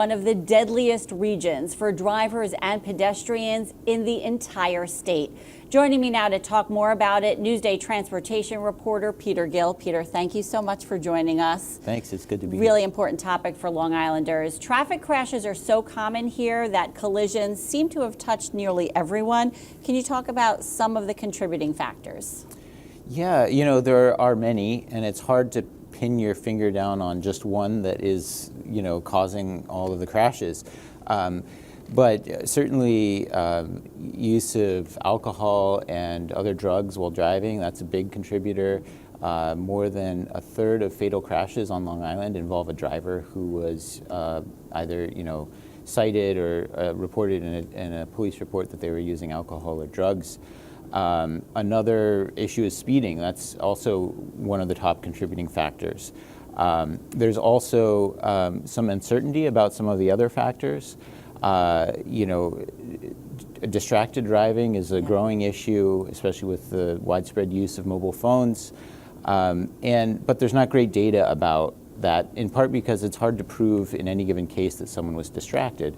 One of the deadliest regions for drivers and pedestrians in the entire state. Joining me now to talk more about it, Newsday transportation reporter Peter Gill. Peter, thank you so much for joining us. Thanks, it's good to be here. Really important topic for Long Islanders. Traffic crashes are so common here that collisions seem to have touched nearly everyone. Can you talk about some of the contributing factors? Yeah, there are many, and it's hard to pin your finger down on just one that is, causing all of the crashes. But certainly use of alcohol and other drugs while driving, that's a big contributor. More than a third of fatal crashes on Long Island involve a driver who was either, cited or reported in a police report that they were using alcohol or drugs. Another issue is speeding. That's also one of the top contributing factors. There's also some uncertainty about some of the other factors. Distracted driving is a growing issue, especially with the widespread use of mobile phones. But there's not great data about that, in part because it's hard to prove in any given case that someone was distracted.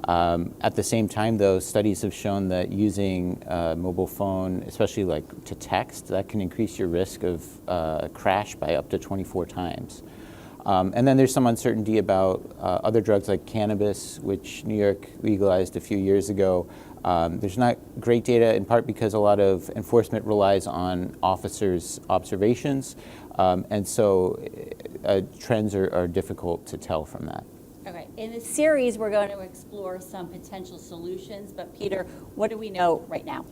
At the same time, though, studies have shown that using a mobile phone, especially like to text, that can increase your risk of a crash by up to 24 times. And then there's some uncertainty about other drugs like cannabis, which New York legalized a few years ago. There's not great data, in part because a lot of enforcement relies on officers' observations, and so trends are difficult to tell from that. Okay, in this series, we're going to explore some potential solutions, but Peter, what do we know right now?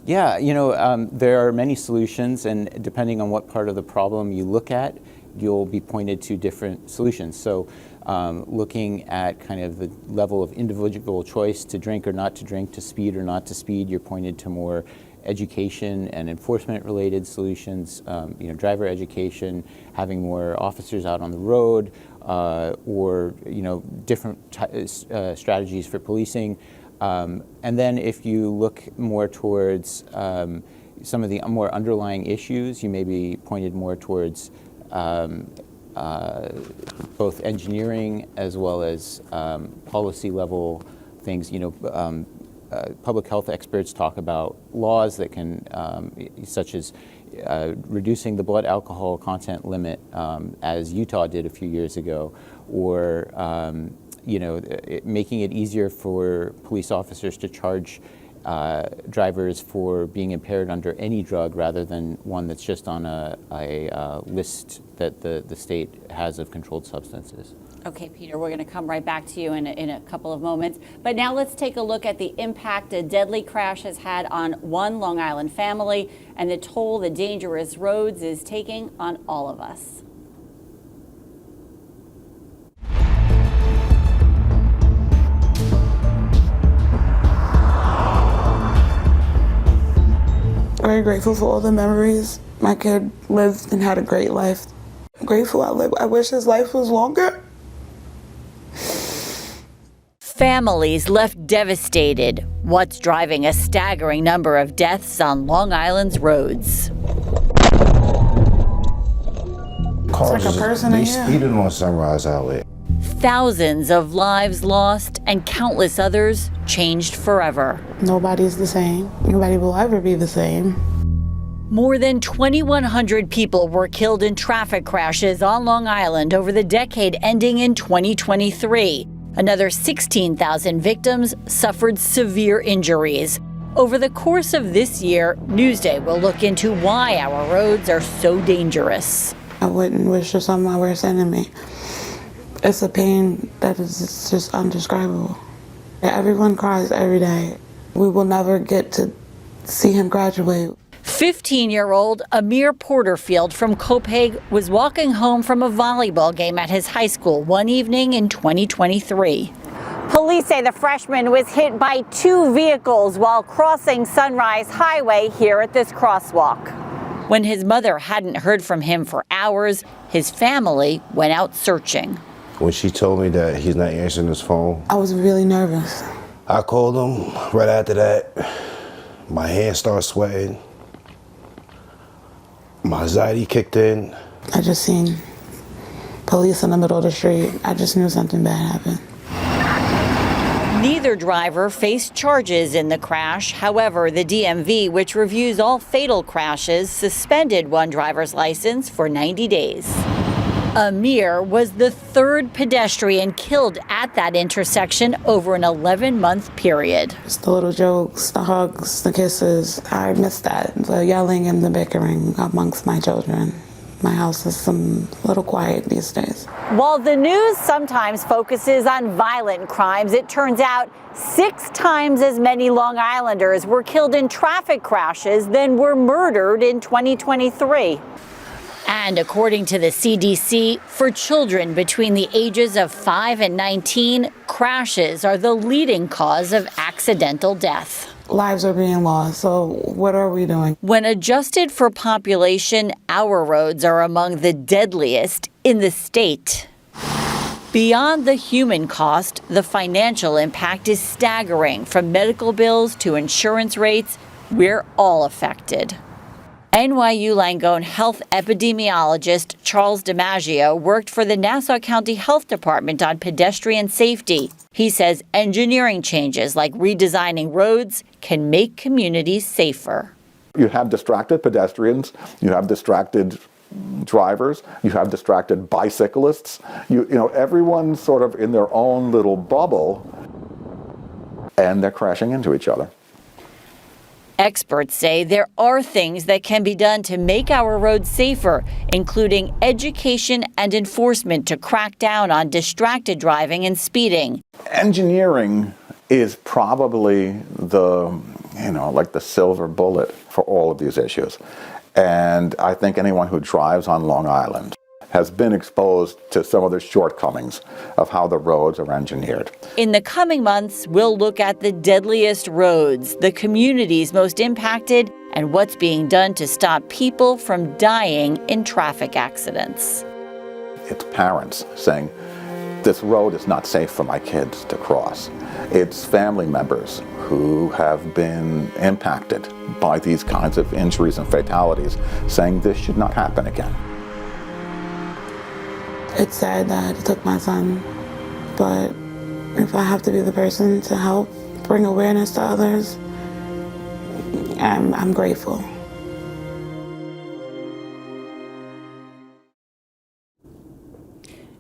Yeah, there are many solutions, and depending on what part of the problem you look at, you'll be pointed to different solutions. So looking at kind of the level of individual choice to drink or not to drink, to speed or not to speed, you're pointed to more education and enforcement related solutions, driver education, having more officers out on the road, or different strategies for policing. And then if you look more towards some of the more underlying issues, you may be pointed more towards both engineering as well as policy level things. Public health experts talk about laws that can, such as reducing the blood alcohol content limit, as Utah did a few years ago, or making it easier for police officers to charge drivers for being impaired under any drug rather than one that's just on a list that the state has of controlled substances. Okay, Peter, we're going to come right back to you in a couple of moments. But now let's take a look at the impact a deadly crash has had on one Long Island family and the toll the dangerous roads is taking on all of us. Very grateful for all the memories. My kid lived and had a great life. Grateful I wish his life was longer. Families left devastated. What's driving a staggering number of deaths on Long Island's roads? It's Cars like a person in here. speeding on Sunrise Highway. Thousands of lives lost and countless others changed forever. Nobody's the same. Nobody will ever be the same. More than 2,100 people were killed in traffic crashes on Long Island over the decade ending in 2023. Another 16,000 victims suffered severe injuries. Over the course of this year, Newsday will look into why our roads are so dangerous. I wouldn't wish this on my worst enemy. It's a pain that is just indescribable. Everyone cries every day. We will never get to see him graduate. 15-year-old Amir Porterfield from Copiague was walking home from a volleyball game at his high school one evening in 2023. Police say the freshman was hit by two vehicles while crossing Sunrise Highway here at this crosswalk. When his mother hadn't heard from him for hours, his family went out searching. When she told me that he's not answering his phone, I was really nervous. I called him right after that. My hands started sweating. My anxiety kicked in. I just seen police in the middle of the street. I just knew something bad happened. Neither driver faced charges in the crash. However, the DMV, which reviews all fatal crashes, suspended one driver's license for 90 days. Amir was the third pedestrian killed at that intersection over an 11-month period. Just the little jokes, the hugs, the kisses. I miss that. The yelling and the bickering amongst my children. My house is a little quiet these days. While the news sometimes focuses on violent crimes, it turns out 6 times as many Long Islanders were killed in traffic crashes than were murdered in 2023. And according to the CDC, for children between the ages of 5 and 19, crashes are the leading cause of accidental death. Lives are being lost, so what are we doing? When adjusted for population, our roads are among the deadliest in the state. Beyond the human cost, the financial impact is staggering. From medical bills to insurance rates, we're all affected. NYU Langone health epidemiologist Charles DiMaggio worked for the Nassau County Health Department on pedestrian safety. He says engineering changes like redesigning roads can make communities safer. You have distracted pedestrians, you have distracted drivers, you have distracted bicyclists, you know, everyone's sort of in their own little bubble and they're crashing into each other. Experts say there are things that can be done to make our roads safer, including education and enforcement to crack down on distracted driving and speeding. Engineering is probably like the silver bullet for all of these issues. And I think anyone who drives on Long Island has been exposed to some of the shortcomings of how the roads are engineered. In the coming months, we'll look at the deadliest roads, the communities most impacted, and what's being done to stop people from dying in traffic accidents. It's parents saying, this road is not safe for my kids to cross. It's family members who have been impacted by these kinds of injuries and fatalities saying this should not happen again. It's sad that it took my son, but if I have to be the person to help bring awareness to others, I'm grateful.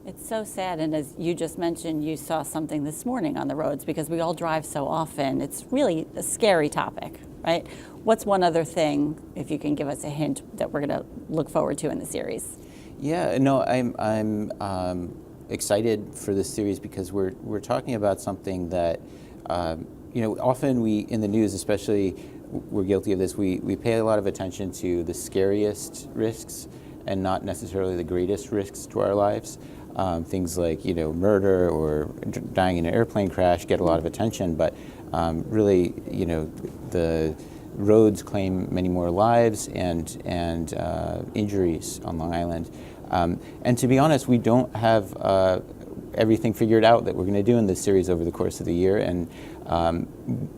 It's so sad, and as you just mentioned, you saw something this morning on the roads because we all drive so often. It's really a scary topic, right? What's one other thing, if you can give us a hint, that we're going to look forward to in the series? Yeah, no, I'm excited for this series because we're talking about something that often we in the news, especially, we're guilty of this. We pay a lot of attention to the scariest risks and not necessarily the greatest risks to our lives. Things like murder or dying in an airplane crash get a lot of attention, but really the roads claim many more lives and injuries on Long Island. And to be honest, we don't have everything figured out that we're going to do in this series over the course of the year. And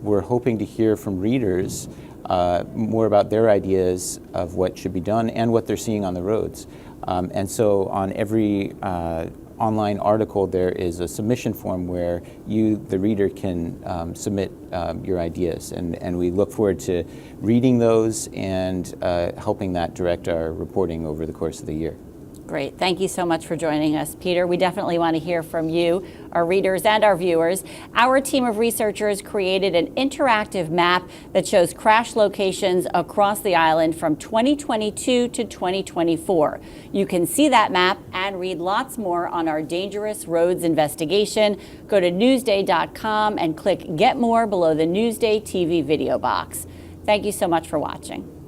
we're hoping to hear from readers more about their ideas of what should be done and what they're seeing on the roads. And so on every online article, there is a submission form where you, the reader, can submit your ideas. And we look forward to reading those and helping that direct our reporting over the course of the year. Great. Thank you so much for joining us, Peter. We definitely want to hear from you, our readers and our viewers. Our team of researchers created an interactive map that shows crash locations across the island from 2022 to 2024. You can see that map and read lots more on our Dangerous Roads investigation. Go to Newsday.com and click Get More below the Newsday TV video box. Thank you so much for watching.